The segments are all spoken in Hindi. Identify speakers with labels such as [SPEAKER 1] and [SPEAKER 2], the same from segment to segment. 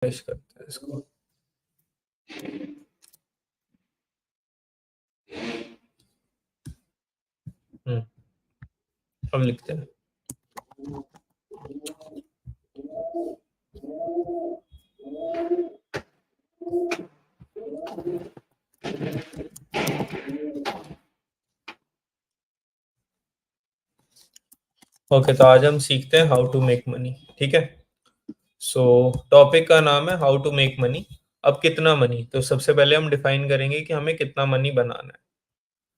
[SPEAKER 1] पेश करते हैं इसको। हम लिखते हैं ओके। तो आज हम सीखते हैं हाउ टू मेक मनी। ठीक है। सो टॉपिक का नाम है हाउ टू मेक मनी। अब कितना मनी, तो सबसे पहले हम डिफाइन करेंगे कि हमें कितना मनी बनाना है।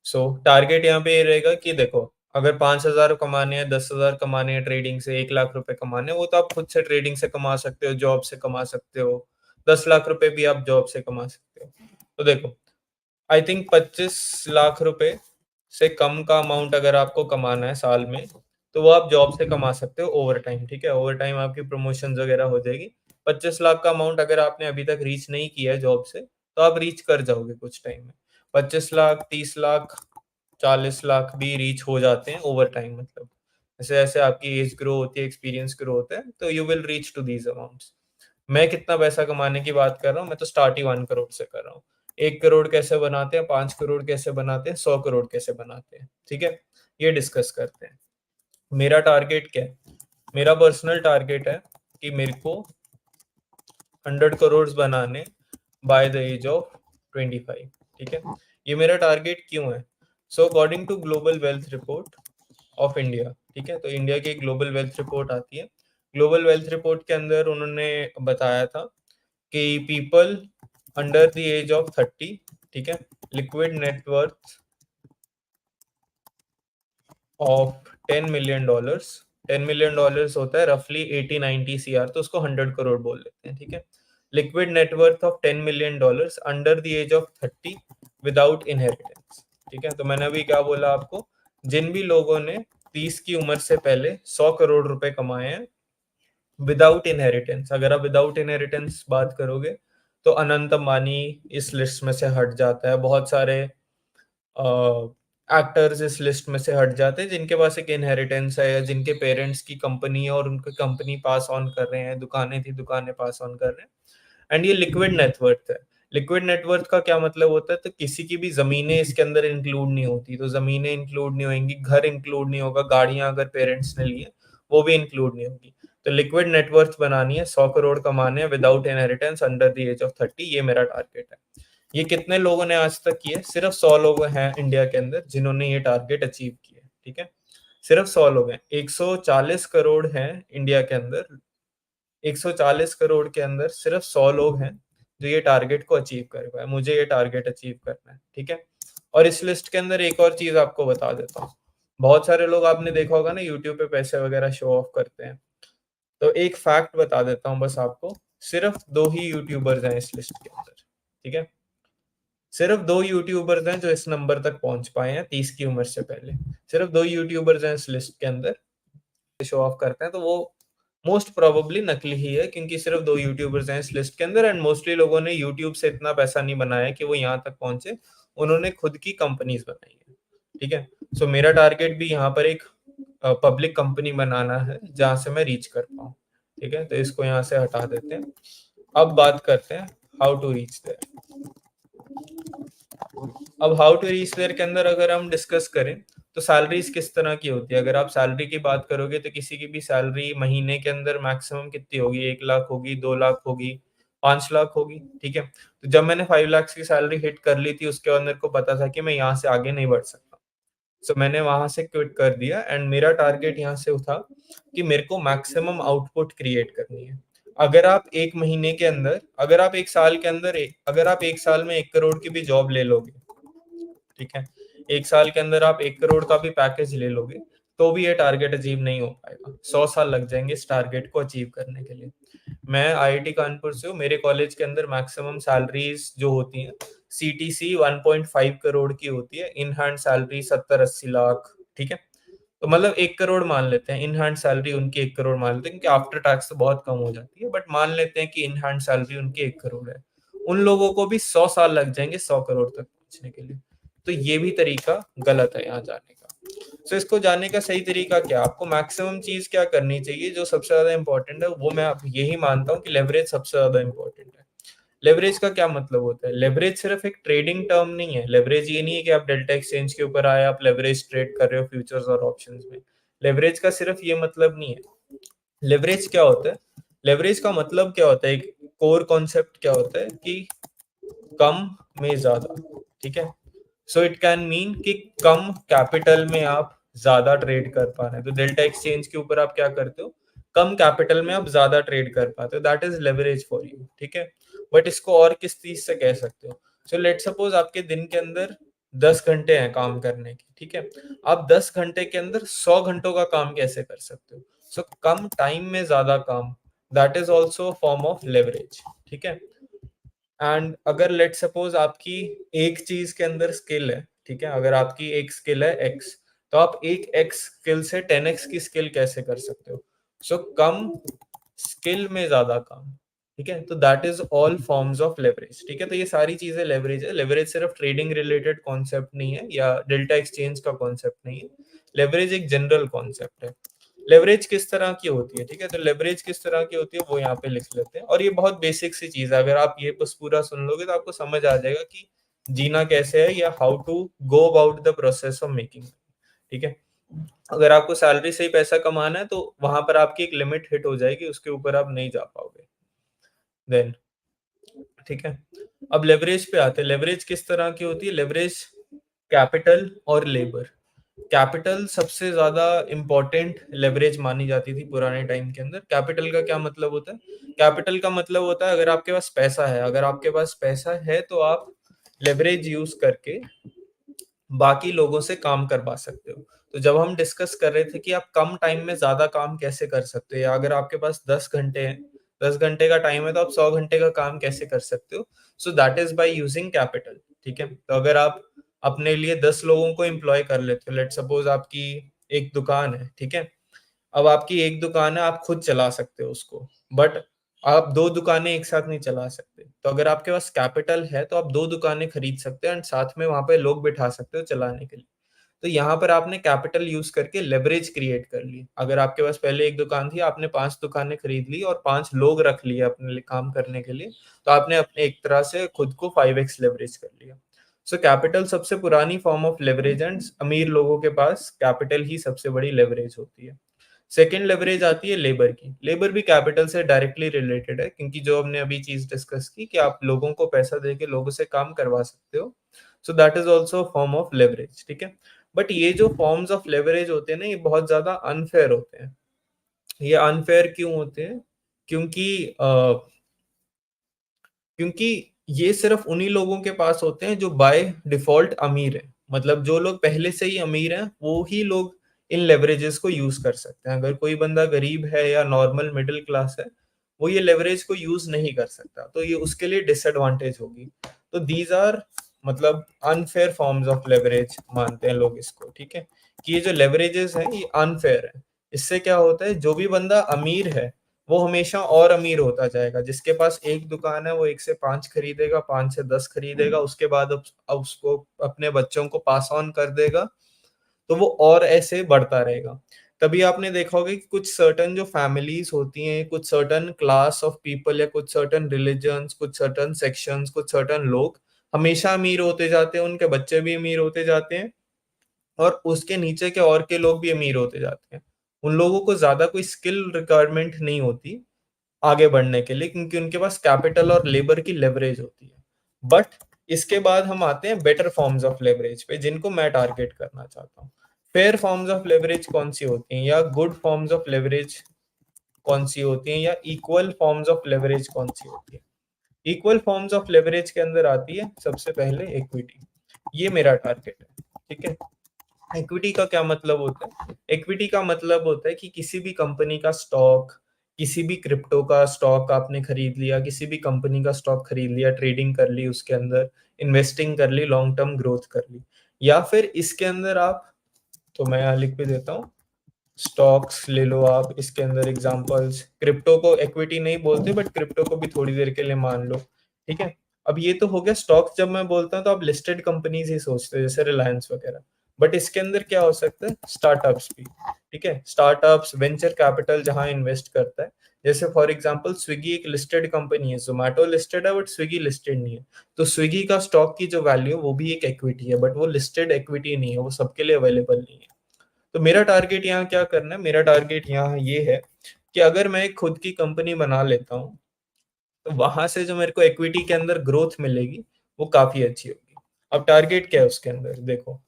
[SPEAKER 1] सो टारगेट यहाँ पे ये रहेगा कि देखो, अगर 5,000 कमाने हैं, 10,000 कमाने हैं ट्रेडिंग से, 1 लाख रुपए कमाने हैं, वो तो आप खुद से ट्रेडिंग से कमा सकते हो, जॉब से कमा सकते हो। 10 लाख रुपए भी आप जॉब से कमा सकते हो। तो देखो, आई थिंक 25 लाख रुपए से कम का अमाउंट अगर आपको कमाना है साल में, तो वो आप जॉब से कमा सकते हो ओवर टाइम। ठीक है, ओवर टाइम आपकी प्रमोशन वगैरह हो जाएगी। 25 लाख का अमाउंट अगर आपने अभी तक रीच नहीं किया है जॉब से, तो आप रीच कर जाओगे कुछ टाइम में। 25 लाख, 30 लाख, 40 लाख भी रीच हो जाते हैं ओवर टाइम। मतलब जैसे जैसे आपकी एज ग्रो होती है, एक्सपीरियंस ग्रो होता है, तो you will reach to these amounts. मैं कितना पैसा कमाने की बात कर रहा हूँ, मैं तो स्टार्ट ही 1 करोड़ से कर रहा हूँ। 1 करोड़ कैसे बनाते हैं, 5 करोड़ कैसे बनाते हैं, 100 करोड़ कैसे बनाते हैं, ठीक है, ये डिस्कस करते हैं। मेरा टारगेट क्या है? मेरा पर्सनल टारगेट है कि मेरे को 100 करोड़ बनाने बाय द एज ऑफ 25। ठीक है, ये मेरा टारगेट क्यों है? So according to global wealth report of India, ठीक है, तो इंडिया की ग्लोबल वेल्थ रिपोर्ट आती है। ग्लोबल वेल्थ रिपोर्ट के अंदर उन्होंने बताया था कि people under the age of 30, ठीक है, liquid net worth of $10 million. $10 million होता है रफली 80-90 CR, तो उसको 100 करोड़ बोल लेते हैं। ठीक है, liquid net worth of $10 million under the age of 30 without inheritance. ठीक है, तो मैंने अभी क्या बोला आपको, जिन भी लोगों ने 30 की उम्र से पहले 100 करोड़ रुपए कमाए हैं विदाउट इनहेरिटेंस। अगर आप विदाउट इनहेरिटेंस बात करोगे तो अनंत अंबानी इस लिस्ट में से हट जाता है, बहुत सारे एक्टर्स इस लिस्ट में से हट जाते हैं जिनके पास एक इनहेरिटेंस है, या जिनके पेरेंट्स की कंपनी है और उनकी कंपनी पास ऑन कर रहे हैं, दुकानें थी दुकानें पास ऑन कर रहे हैं। एंड ये लिक्विड नेटवर्थ है। लिक्विड नेटवर्थ का क्या मतलब होता है? तो किसी की भी जमीनें इसके अंदर इंक्लूड नहीं होती, तो जमीनें इंक्लूड नहीं होंगी, घर इंक्लूड नहीं होगा, गाड़ियां अगर पेरेंट्स ने ली है वो भी इंक्लूड नहीं होगी। तो लिक्विड नेटवर्थ बनानी है, 100 करोड़ कमाने हैं without inheritance under the age of 30, ये मेरा टारगेट है। ये कितने लोगों ने आज तक किए? सिर्फ 100 लोग हैं इंडिया के अंदर जिन्होंने ये टारगेट अचीव किया। ठीक है, सिर्फ 100 लोग हैं। 140 करोड़ हैं इंडिया के अंदर, 140 करोड़ के अंदर सिर्फ 100 लोग हैं जो ये टारगेट को अचीव कर पाए। मुझे ये टारगेट अचीव करना है। ठीक है, और इस लिस्ट के अंदर एक और चीज आपको बता देता हूँ। बहुत सारे लोग आपने देखा होगा ना यूट्यूब पे पैसे वगैरह शो ऑफ करते हैं, तो एक फैक्ट बता देता हूँ बस आपको। सिर्फ 2 ही यूट्यूबर्स हैं इस लिस्ट के अंदर। ठीक है, सिर्फ 2 यूट्यूबर्स हैं जो इस नंबर तक पहुंच पाए हैं 30 की उम्र से पहले। सिर्फ 2 यूट्यूबर्स हैं इस लिस्ट के अंदर शो ऑफ करते हैं, तो वो मोस्ट प्रोबेबली नकली ही है, क्योंकि सिर्फ 2 यूट्यूबर्स हैं इस लिस्ट के अंदर। एंड मोस्टली लोगों ने यूट्यूब से इतना पैसा नहीं बनाया कि वो यहाँ तक पहुंचे, उन्होंने खुद की कंपनीज बनाई है। ठीक है, सो मेरा टारगेट भी यहाँ पर एक पब्लिक कंपनी बनाना है जहां से मैं रीच कर पाऊँ। ठीक है, तो इसको यहाँ से हटा देते हैं। अब बात करते हैं हाउ टू रीच देयर। अब हाउ टू रीच देयर के अंदर अगर हम डिस्कस करें तो सैलरीज किस तरह की होती है। अगर आप सैलरी की बात करोगे तो किसी की भी सैलरी महीने के अंदर मैक्सिमम कितनी होगी? 1 लाख होगी, 2 लाख होगी, 5 लाख होगी। ठीक है, तो जब मैंने 5 लाख की सैलरी हिट कर ली थी, उसके बाद मेरे को पता था कि मैं यहाँ से आगे नहीं बढ़ सकता, सो मैंने वहां से क्विट कर दिया। एंड मेरा टारगेट यहाँ से था कि मेरे को मैक्सिमम आउटपुट क्रिएट करनी है। अगर आप एक महीने के अंदर, अगर आप एक साल के अंदर, अगर आप एक साल में 1 करोड़ की भी जॉब ले लोगे, ठीक है, एक साल के अंदर आप 1 करोड़ का भी पैकेज ले लोगे, तो भी ये टारगेट अचीव नहीं हो पाएगा। 100 साल लग जाएंगे इस टारगेट को अचीव करने के लिए। मैं आईआईटी कानपुर से हूँ, मेरे कॉलेज के अंदर मैक्सिमम सैलरीज जो होती हैं सीटीसी 1.5 करोड़ की होती है, इन हैंड सैलरी 70-80 लाख। ठीक है, तो मतलब 1 करोड़ मान लेते हैं, इन हैंड सैलरी उनकी 1 करोड़ मान लेते हैं, क्योंकि आफ्टर टैक्स तो बहुत कम हो जाती है, बट मान लेते हैं कि इन हैंड सैलरी उनकी 1 करोड़ है। उन लोगों को भी 100 साल लग जाएंगे 100 करोड़ तक पहुंचने के लिए। तो ये भी तरीका गलत है यहाँ जाने का। सो इसको जानने का सही तरीका क्या, आपको मैक्सिमम चीज क्या करनी चाहिए जो सबसे ज्यादा इंपॉर्टेंट है, वो मैं आप यही मानता हूँ कि लेवरेज सबसे ज्यादा इंपॉर्टेंट है। लेवरेज का क्या मतलब होता है, लेवरेज सिर्फ एक ट्रेडिंग टर्म नहीं है। लेवरेज ये नहीं है कि आप डेल्टा एक्सचेंज के ऊपर आए, आप लेवरेज ट्रेड कर रहे हो फ्यूचर्स और ऑप्शंस में। लेवरेज का सिर्फ ये मतलब नहीं है। लेवरेज क्या होता है, लेवरेज का मतलब क्या होता है, एक कोर कॉन्सेप्ट क्या होता है कि कम में ज्यादा, ठीक है। सो इट कैन मीन कि कम कैपिटल में आप ज्यादा ट्रेड कर पा रहे हैं। तो डेल्टा एक्सचेंज के ऊपर आप क्या करते हो, कम कैपिटल में आप ज्यादा ट्रेड कर पाते हो, that is leverage for you, ठीक है। बट इसको और किस चीज से कह सकते हो, सो लेट सपोज आपके दिन के अंदर 10 घंटे हैं काम करने की, ठीक है। आप 10 घंटे के अंदर 100 घंटों का काम कैसे कर सकते हो, सो कम टाइम में ज्यादा काम, that is also form of leverage, ठीक है। एंड अगर लेट सपोज आपकी एक चीज के अंदर स्किल है, ठीक है, अगर आपकी एक स्किल है एक्स, तो आप एक एक्स स्किल से 10x की स्किल कैसे कर सकते हो, सो कम स्किल में ज्यादा काम, ठीक है। तो that is all forms of leverage, ठीक है। तो ये सारी चीजें लेवरेज है। लेवरेज सिर्फ ट्रेडिंग रिलेटेड कॉन्सेप्ट नहीं है या डेल्टा एक्सचेंज का कॉन्सेप्ट नहीं है। लेवरेज एक जनरल कॉन्सेप्ट है। लेवरेज किस तरह की होती है, ठीक है, तो लेवरेज किस तरह की होती है वो यहाँ पे लिख लेते हैं। और ये बहुत बेसिक सी चीज है, अगर आप ये बस पूरा सुन लोगे तो आपको समझ आ जाएगा कि जीना कैसे है या how to go about the process of making, ठीक है। अगर आपको सैलरी से ही पैसा कमाना है तो वहां पर आपकी एक लिमिट हिट हो जाएगी, उसके ऊपर आप नहीं जा पाओगे देन, ठीक है। अब लेवरेज पे आते हैं। लेवरेज किस तरह की होती है, लेवरेज कैपिटल और लेबर। कैपिटल सबसे ज्यादा इंपॉर्टेंट लेवरेज मानी जाती थी पुराने टाइम के अंदर। कैपिटल का क्या मतलब होता है, कैपिटल का मतलब होता है अगर आपके पास पैसा है, अगर आपके पास पैसा है तो आप लेवरेज यूज करके बाकी लोगों से काम करवा सकते हो। तो जब हम डिस्कस कर रहे थे कि आप कम टाइम में ज्यादा काम कैसे कर सकते हो, या अगर आपके पास 10 घंटे हैं, 10 घंटे का टाइम है तो आप 100 घंटे का काम कैसे कर सकते हो, so that is by using capital, ठीक है। तो अगर आप अपने लिए 10 लोगों को एम्प्लॉय कर लेते हो, लेट सपोज आपकी एक दुकान है, ठीक है। अब आपकी एक दुकान है, आप खुद चला सकते हो उसको, बट आप दो दुकानें एक साथ नहीं चला सकते। तो अगर आपके पास कैपिटल है तो आप दो दुकानें खरीद सकते हो एंड साथ में वहां पे लोग बिठा सकते हो चलाने के लिए। तो यहाँ पर आपने कैपिटल यूज करके लेवरेज क्रिएट कर ली। अगर आपके पास पहले एक दुकान थी, आपने 5 दुकानें खरीद ली और 5 लोग रख लिए अपने लिए काम करने के लिए, तो आपने अपने एक तरह से खुद को 5x लेवरेज कर लिया। सो कैपिटल सबसे पुरानी फॉर्म ऑफ लेवरेज एंड अमीर लोगों के पास कैपिटल ही सबसे बड़ी लेवरेज होती है। सेकेंड लेवरेज आती है लेबर की। लेबर भी कैपिटल से डायरेक्टली रिलेटेड है, क्योंकि जो हमने अभी चीज डिस्कस की कि आप लोगों को पैसा देके लोगों से काम करवा सकते हो, so that is also form of leverage, ठीक है। बट ये जो फॉर्म्स ऑफ लेवरेज होते हैं ना, ये बहुत ज्यादा अनफेयर होते हैं। ये अनफेयर क्यों होते हैं, क्योंकि क्योंकि ये सिर्फ उन्हीं लोगों के पास होते हैं जो बाय डिफॉल्ट अमीर है। मतलब जो लोग पहले से ही अमीर हैं वो ही लोग इन लेवरेजेस को यूज कर सकते हैं। अगर कोई बंदा गरीब है या नॉर्मल मिडिल क्लास है, वो ये लेवरेज को यूज नहीं कर सकता, तो ये उसके लिए डिसएडवांटेज होगी। तो दीज आर मतलब अनफेयर फॉर्म्स ऑफ लेवरेज मानते हैं लोग इसको, ठीक है। कि ये जो लेवरेजेस हैं ये अनफेयर है। इससे क्या होता है, जो भी बंदा अमीर है वो हमेशा और अमीर होता जाएगा। जिसके पास एक दुकान है वो 1 से 5 खरीदेगा, 5 से 10 खरीदेगा, उसके बाद अब उसको अपने बच्चों को पास ऑन कर देगा, तो वो और ऐसे बढ़ता रहेगा। तभी आपने देखा होगा कि कुछ सर्टन जो फैमिलीज होती हैं, कुछ सर्टन क्लास ऑफ पीपल या कुछ सर्टन रिलीजन्स, कुछ सर्टन सेक्शंस, कुछ सर्टन लोग हमेशा अमीर होते जाते हैं, उनके बच्चे भी अमीर होते जाते हैं, और उसके नीचे के और के लोग भी अमीर होते जाते हैं। उन लोगों को ज्यादा कोई स्किल रिक्वायरमेंट नहीं होती आगे बढ़ने के लिए, क्योंकि उनके पास कैपिटल और लेबर की लेवरेज होती है। बट इसके बाद हम आते हैं बेटर फॉर्म्स ऑफ लेवरेज पे, जिनको मैं टारगेट करना चाहता हूँ। फेयर फॉर्म्स ऑफ लेवरेज कौन सी होती हैं, या गुड फॉर्म्स ऑफ लेवरेज कौन सी होती हैं, या इक्वल फॉर्म्स ऑफ लेवरेज कौन सी होती है। इक्वल फॉर्म्स ऑफ लेवरेज के अंदर आती है सबसे पहले इक्विटी। ये मेरा टारगेट है, ठीक है। इक्विटी का क्या मतलब होता है, इक्विटी का मतलब होता है कि किसी भी कंपनी का स्टॉक, किसी भी क्रिप्टो का स्टॉक आपने खरीद लिया, किसी भी कंपनी का स्टॉक खरीद लिया, ट्रेडिंग कर ली उसके अंदर, इन्वेस्टिंग कर ली, लॉन्ग टर्म ग्रोथ कर ली, या फिर इसके अंदर आप, तो मैं यहाँ लिख भी देता हूँ, स्टॉक्स ले लो आप। इसके अंदर एग्जांपल्स, क्रिप्टो को इक्विटी नहीं बोलते बट क्रिप्टो को भी थोड़ी देर के लिए मान लो, ठीक है। अब ये तो हो गया स्टॉक्स। जब मैं बोलता हूँ तो आप लिस्टेड कंपनीज ही सोचते हो, जैसे रिलायंस वगैरह। बट इसके अंदर क्या हो सकता है, स्टार्टअप्स भी, ठीक है, स्टार्टअप्स, वेंचर कैपिटल जहां इन्वेस्ट करता है। जैसे फॉर एग्जांपल स्विगी एक लिस्टेड कंपनी है, जोमेटो लिस्टेड है बट स्विगी लिस्टेड नहीं है। तो स्विगी का स्टॉक की जो वैल्यू है वो भी एक इक्विटी है, बट वो लिस्टेड इक्विटी नहीं है, वो सबके लिए अवेलेबल नहीं है। तो मेरा टारगेट यहाँ क्या करना है, मेरा टारगेट यहाँ ये है कि अगर मैं एक खुद की कंपनी बना लेता हूँ तो वहां से जो मेरे को इक्विटी के अंदर ग्रोथ मिलेगी वो काफी अच्छी होगी। अब टारगेट क्या है उसके अंदर, देखो,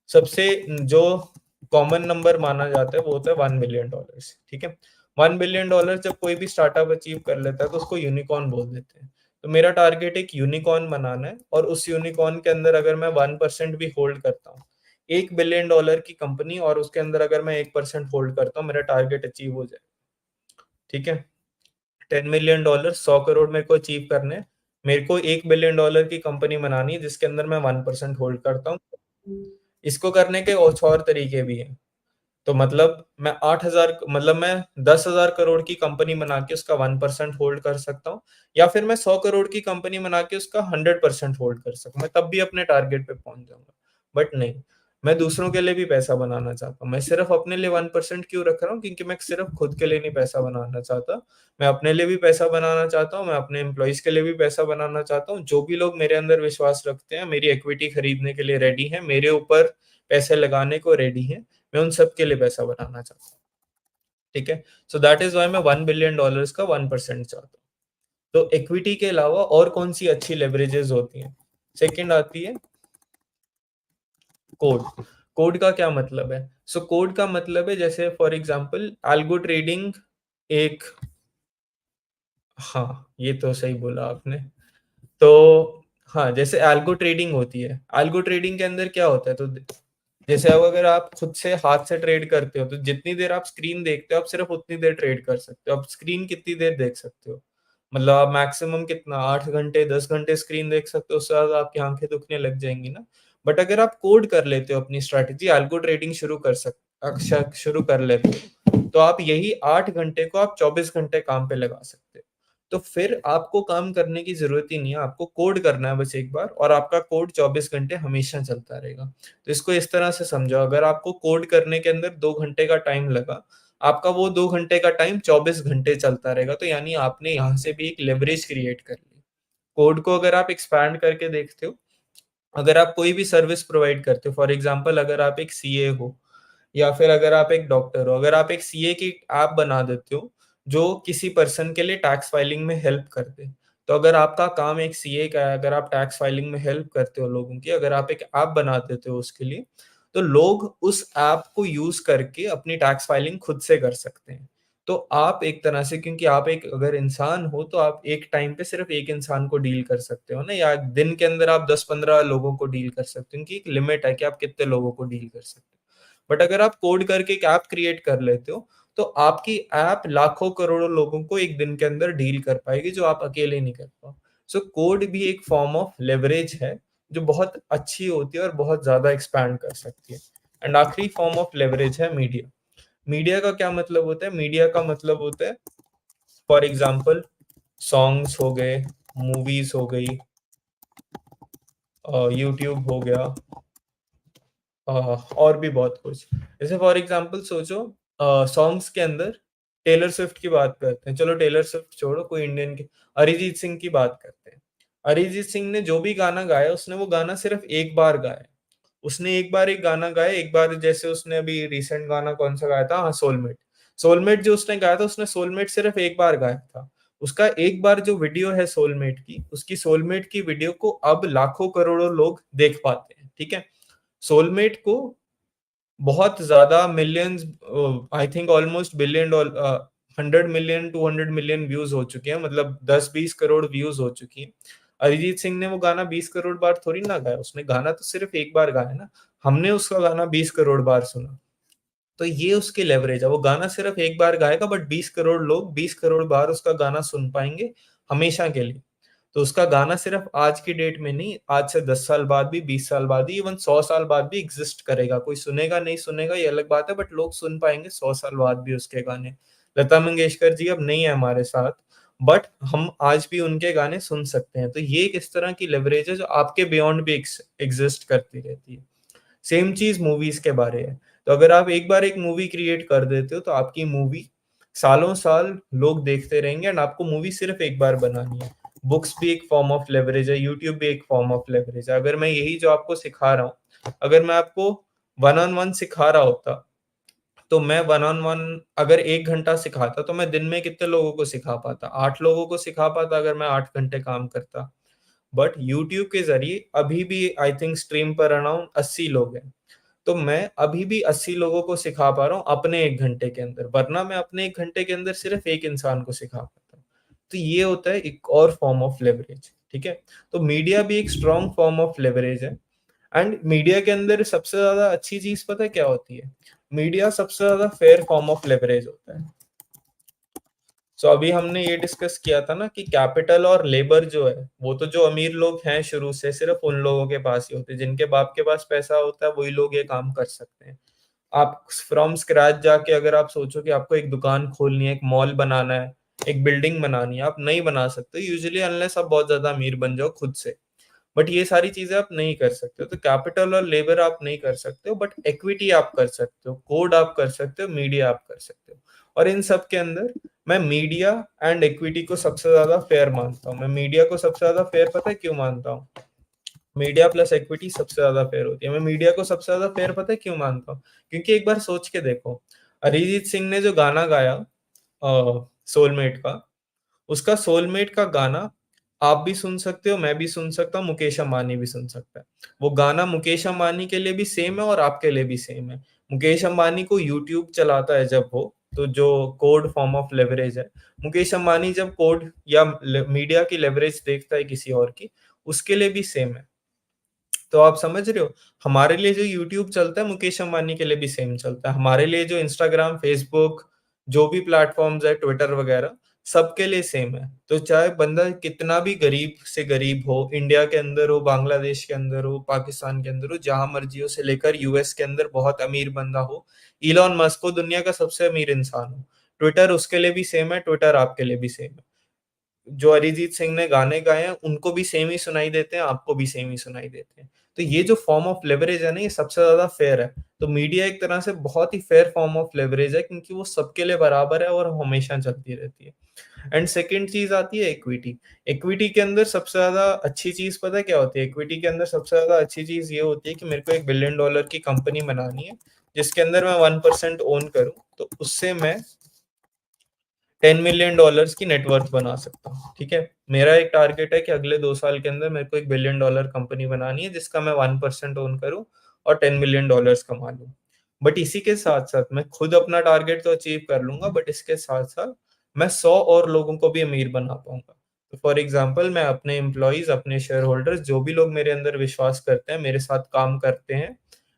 [SPEAKER 1] सबसे जो कॉमन नंबर माना जाता है वो होता है $1 बिलियन, ठीक है। $1 बिलियन जब कोई भी स्टार्टअप अचीव कर लेता है तो उसको यूनिकॉर्न बोल देते हैं। तो मेरा टारगेट एक यूनिकॉर्न बनाना है, और उस यूनिकॉर्न के अंदर अगर मैं 1% भी होल्ड करता हूँ, $1 बिलियन की कंपनी, और उसके अंदर अगर मैं 1% होल्ड करता हूँ, मेरा टारगेट अचीव हो जाए, ठीक है। $10 मिलियन, 100 करोड़ मेरे को अचीव करने हैं। मेरे को $1 बिलियन की कंपनी बनानी है जिसके अंदर मैं 1% होल्ड करता हूँ। इसको करने के और तरीके भी हैं। तो मतलब मैं 8,000, मतलब मैं 10,000 करोड़ की कंपनी बना के उसका 1% होल्ड कर सकता हूँ, या फिर मैं 100 करोड़ की कंपनी बना के उसका 100% होल्ड कर सकता हूँ, मैं तब भी अपने टारगेट पे पहुंच जाऊंगा। बट नहीं, मैं दूसरों के लिए भी पैसा बनाना चाहता हूँ। मैं सिर्फ अपने लिए 1% क्यों रख रहा हूँ, क्योंकि मैं सिर्फ खुद के लिए नहीं पैसा बनाना चाहता। मैं अपने लिए भी पैसा बनाना चाहता हूँ, मैं अपने एम्प्लॉयज के लिए भी पैसा बनाना चाहता हूँ। जो भी लोग मेरे अंदर विश्वास रखते हैं, मेरी इक्विटी खरीदने के लिए रेडी है, मेरे ऊपर पैसे लगाने को रेडी है, मैं उन सब के लिए पैसा बनाना चाहता हूँ, ठीक है। सो दैट इज वाई मैं $1 बिलियन का 1% चाहता हूँ। तो इक्विटी के अलावा और कौन सी अच्छी लेवरेजेस होती हैं? सेकंड आती है कोड। कोड का क्या मतलब है? सो कोड का मतलब है, जैसे फॉर एग्जांपल एल्गो ट्रेडिंग एक, हाँ ये तो सही बोला आपने। तो हाँ, जैसे एल्गो ट्रेडिंग होती है, एल्गो ट्रेडिंग के अंदर क्या होता है, तो जैसे अब अगर आप खुद से हाथ से ट्रेड करते हो तो जितनी देर आप स्क्रीन देखते हो आप सिर्फ उतनी देर ट्रेड कर सकते हो। आप स्क्रीन कितनी देर देख सकते हो, मतलब आप मैक्सिमम कितना, 8 घंटे 10 घंटे स्क्रीन देख सकते हो, उसके बाद आपकी आंखें दुखने लग जाएंगी ना। बट अगर आप कोड कर लेते हो अपनी स्ट्रैटेजी, एल्गो ट्रेडिंग शुरू कर लेते हो, तो आप यही 8 घंटे को आप 24 घंटे काम पे लगा सकते हो। तो फिर आपको काम करने की जरूरत ही नहीं है, आपको कोड करना है बस एक बार, और आपका कोड 24 घंटे हमेशा चलता रहेगा। तो इसको इस तरह से समझो, अगर आपको कोड करने के अंदर 2 घंटे का टाइम लगा, आपका वो 2 घंटे का टाइम 24 घंटे चलता रहेगा। तो यानी आपने यहाँ से भी एक लेवरेज क्रिएट कर ली। कोड को अगर आप एक्सपैंड करके देखते हो, अगर आप कोई भी सर्विस प्रोवाइड करते हो, फॉर एग्जांपल अगर आप एक सीए हो, या फिर अगर आप एक डॉक्टर हो, अगर आप एक सीए की ऐप बना देते हो जो किसी पर्सन के लिए टैक्स फाइलिंग में हेल्प कर दे, तो अगर आपका काम एक सीए का है, अगर आप टैक्स फाइलिंग में हेल्प करते हो लोगों की, अगर आप एक ऐप बना देते हो उसके लिए, तो लोग उस ऐप को यूज करके अपनी टैक्स फाइलिंग खुद से कर सकते हैं। तो आप एक तरह से, क्योंकि आप एक अगर इंसान हो, तो आप एक टाइम पे सिर्फ एक इंसान को डील कर सकते हो ना, या दिन के अंदर आप 10-15 लोगों को डील कर सकते हो, क्योंकि एक लिमिट है कि आप कितने लोगों को डील कर सकते हो। बट अगर आप कोड करके एक ऐप क्रिएट कर लेते हो, तो आपकी ऐप लाखों करोड़ों लोगों को एक दिन के अंदर डील कर पाएगी, जो आप अकेले नहीं कर पाओ। सो कोड भी एक फॉर्म ऑफ लेवरेज है, जो बहुत अच्छी होती है और बहुत ज्यादा एक्सपैंड कर सकती है। एंड आखिरी फॉर्म ऑफ लेवरेज है मीडिया। मीडिया का क्या मतलब होता है? मीडिया का मतलब होता है, फॉर एग्जाम्पल सॉन्ग्स हो गए, मूवीज हो गई, यूट्यूब हो गया, और भी बहुत कुछ। जैसे फॉर एग्जांपल सोचो, सॉन्ग्स के अंदर टेलर स्विफ्ट की बात करते हैं, चलो टेलर स्विफ्ट छोड़ो, कोई इंडियन की, अरिजीत सिंह की बात करते हैं। अरिजीत सिंह ने जो भी गाना गाया, उसने वो गाना सिर्फ एक बार गाया। उसने एक बार एक गाना गाया, एक बार, जैसे उसने अभी रिसेंट गाना कौन सा गाया था, हाँ सोलमेट। सोलमेट जो उसने गाया था, उसने सोलमेट सिर्फ एक बार गाया था। उसका एक बार जो वीडियो है सोलमेट की, उसकी सोलमेट की वीडियो को अब लाखों करोड़ों लोग देख पाते हैं, ठीक है। सोलमेट को बहुत ज्यादा millions, I think almost $1 billion, 100 million 200 million views हो चुके हैं, मतलब 10-20 करोड़ व्यूज हो चुकी हैं। अरिजीत सिंह ने वो गाना 20 करोड़ बार थोड़ी ना गाया, उसने गाना तो सिर्फ एक बार गाया ना। हमने उसका गाना 20 करोड़ बार सुना। तो ये उसकी लेवरेज है, वो गाना सिर्फ एक बार गाएगा बट 20 करोड़ लोग 20 करोड़ बार उसका गाना सुन पाएंगे, हमेशा के लिए। तो उसका गाना सिर्फ आज की डेट में नहीं, आज से 10 साल बाद भी, 20 साल बाद भी, इवन 100 साल बाद भी एग्जिस्ट करेगा। कोई सुनेगा नहीं सुनेगा ये अलग बात है, बट लोग सुन पाएंगे 100 साल बाद भी उसके गाने। लता मंगेशकर जी अब नहीं है हमारे साथ, बट हम आज भी उनके गाने सुन सकते हैं। तो ये एक इस तरह की लेवरेज है जो आपके बियॉन्ड भी एग्जिस्ट करती रहती है। सेम चीज मूवीज के बारे है। तो अगर आप एक बार एक मूवी क्रिएट कर देते हो तो आपकी मूवी सालों साल लोग देखते रहेंगे, एंड आपको मूवी सिर्फ एक बार बनानी है। बुक्स भी एक फॉर्म ऑफ लेवरेज है, यूट्यूब भी एक फॉर्म ऑफ लेवरेज है। अगर मैं यही जो आपको सिखा रहा हूँ, अगर मैं आपको वन ऑन वन सिखा रहा होता, तो मैं वन ऑन वन अगर 1 घंटा सिखाता तो मैं दिन में कितने लोगों को सिखा पाता? 8 लोगों को सिखा पाता अगर मैं 8 घंटे काम करता। बट यूट्यूब के जरिए अभी भी आई थिंक स्ट्रीम पर अराउंड 80 लोग हैं, तो मैं अभी भी 80 लोगों को सिखा पा रहा हूँ अपने 1 घंटे के अंदर, वरना मैं अपने 1 घंटे के अंदर सिर्फ एक इंसान को सिखा पाता हूँ। तो ये होता है एक और फॉर्म ऑफ लेवरेज। ठीक है, तो मीडिया भी एक स्ट्रॉन्ग फॉर्म ऑफ लेवरेज है। एंड मीडिया के अंदर सबसे ज्यादा अच्छी चीज पता है क्या होती है? मीडिया सबसे ज्यादा फेयर फॉर्म ऑफ लेवरेज होता है। सो अभी हमने ये डिस्कस किया था ना कि कैपिटल और लेबर जो है, वो तो जो अमीर लोग हैं शुरू से सिर्फ उन लोगों के पास ही होते हैं, जिनके बाप के पास पैसा होता है वही लोग ये काम कर सकते हैं। आप फ्रॉम स्क्रैच जाके अगर आप सोचो कि आपको एक दुकान खोलनी है, एक मॉल बनाना है, एक बिल्डिंग बनानी है, आप नहीं बना सकते यूजुअली अनलेस आप बहुत ज्यादा अमीर बन जाओ खुद से। बट ये सारी चीजें आप नहीं कर सकते हो, तो कैपिटल और लेबर आप नहीं कर सकते हो, बट इक्विटी आप कर सकते हो, कोड आप कर सकते हो, मीडिया आप कर सकते हो। और इन सब के अंदर मैं मीडिया एंड इक्विटी को सबसे ज्यादा फेयर मानता हूँ। मैं मीडिया को सबसे ज्यादा फेयर पता है क्यों मानता हूँ? मीडिया प्लस इक्विटी सबसे ज्यादा फेयर होती है। मैं मीडिया को सबसे ज्यादा फेयर पता है क्यों मानता हूँ? क्योंकि एक बार सोच के देखो, अरिजीत सिंह ने जो गाना गाया सोलमेट का, उसका सोलमेट का गाना आप भी सुन सकते हो, मैं भी सुन सकता हूँ, मुकेश अंबानी भी सुन सकता है। वो गाना मुकेश अंबानी के लिए भी सेम है और आपके लिए भी सेम है। मुकेश अंबानी को यूट्यूब चलाता है जब वो, तो जो कोड फॉर्म ऑफ लेवरेज है, मुकेश अंबानी जब कोड या मीडिया की लेवरेज देखता है किसी और की, उसके लिए भी सेम है। तो आप समझ रहे हो, हमारे लिए जो यूट्यूब चलता है मुकेश अंबानी के लिए भी सेम चलता है। हमारे लिए जो इंस्टाग्राम, फेसबुक, जो भी प्लेटफॉर्म्स है, ट्विटर वगैरह, सबके लिए सेम है। तो चाहे बंदा कितना भी गरीब से गरीब हो, इंडिया के अंदर हो, बांग्लादेश के अंदर हो, पाकिस्तान के अंदर हो, जहां मर्जी हो, से लेकर यूएस के अंदर बहुत अमीर बंदा हो, इलॉन मस्क को दुनिया का सबसे अमीर इंसान हो, ट्विटर उसके लिए भी सेम है, ट्विटर आपके लिए भी सेम है। जो अरिजीत सिंह ने गाने गाए हैं उनको भी सेम ही सुनाई देते हैं, आपको भी सेम ही सुनाई देते हैं। तो ये जो फॉर्म ऑफ लेवरेज है ना, ये सबसे ज्यादा फेयर है। तो मीडिया एक तरह से बहुत ही फेयर फॉर्म ऑफ लेवरेज है, क्योंकि वो सबके लिए बराबर है और हमेशा चलती रहती है। एंड सेकेंड चीज आती है इक्विटी। इक्विटी के अंदर सबसे ज्यादा अच्छी चीज पता है क्या होती है? इक्विटी के अंदर सबसे ज्यादा अच्छी चीज ये होती है कि मेरे को $1 बिलियन की कंपनी बनानी है, जिसके अंदर मैं 1% ओन करूं, तो उससे मैं $10 मिलियन की नेटवर्थ बना सकता हूँ। ठीक है, मेरा एक टारगेट है कि अगले 2 साल के अंदर मेरे को $1 बिलियन कंपनी बनानी है, जिसका मैं 1% ओन करूँ और $10 मिलियन कमा लूँ। बट इसी के साथ साथ मैं खुद अपना टारगेट तो अचीव कर लूंगा, बट इसके साथ साथ मैं 100 और लोगों को भी अमीर बना पाऊंगा। तो फॉर एग्जाम्पल, मैं अपने एम्प्लॉयज, अपने शेयर होल्डर्स, जो भी लोग मेरे अंदर विश्वास करते हैं, मेरे साथ काम करते हैं,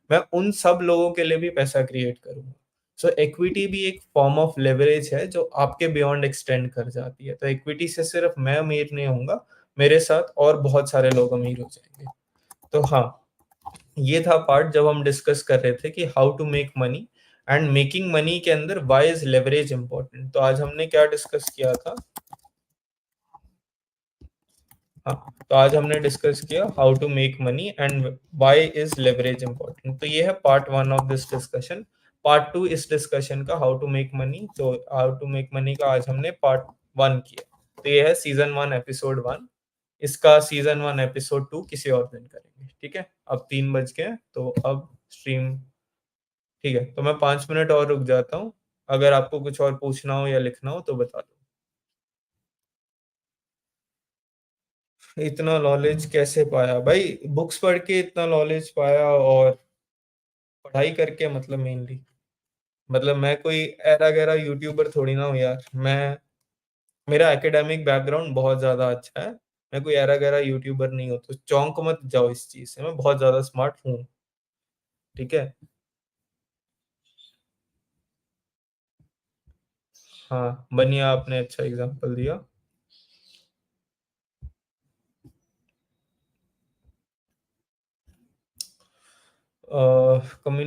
[SPEAKER 1] मैं उन सब लोगों के लिए भी पैसा क्रिएट करूंगा। सो इक्विटी भी एक फॉर्म ऑफ लेवरेज है जो आपके बियॉन्ड एक्सटेंड कर जाती है। तो इक्विटी से सिर्फ मैं अमीर नहीं होऊंगा, मेरे साथ और बहुत सारे लोग अमीर हो जाएंगे। तो हाँ, ये था पार्ट जब हम डिस्कस कर रहे थे कि how to make money, and making money के अंदर व्हाई इज लेवरेज इंपॉर्टेंट। तो आज हमने क्या डिस्कस किया था? हाँ, तो आज हमने डिस्कस किया how to make money and why is leverage important. तो ये है part one of this discussion. Part two इस डिस्कशन का, हाउ टू मेक मनी, तो हाउ टू मेक मनी का आज हमने पार्ट वन किया। तो ये है सीजन 1 एपिसोड 1। इसका सीजन 1 एपिसोड 2 किसी और दिन करेंगे। ठीक है, अब 3 बज गए, तो अब स्ट्रीम, ठीक है, तो मैं 5 मिनट और रुक जाता हूँ। अगर आपको कुछ और पूछना हो या लिखना हो तो बता दो। इतना नॉलेज कैसे पाया भाई? बुक्स पढ़ के इतना नॉलेज पाया, और पढ़ाई करके, मतलब मेनली, मतलब मैं कोई एरा गैरा यूट्यूबर थोड़ी ना हूँ यार। मैं, मेरा एकेडमिक बैकग्राउंड बहुत ज्यादा अच्छा है। मैं कोई एरा गैरा यूट्यूबर नहीं हूँ, तो चौंक मत जाओ इस चीज से, मैं बहुत ज्यादा स्मार्ट हूँ। ठीक है, हाँ बनिया, आपने अच्छा एग्जांपल दिया।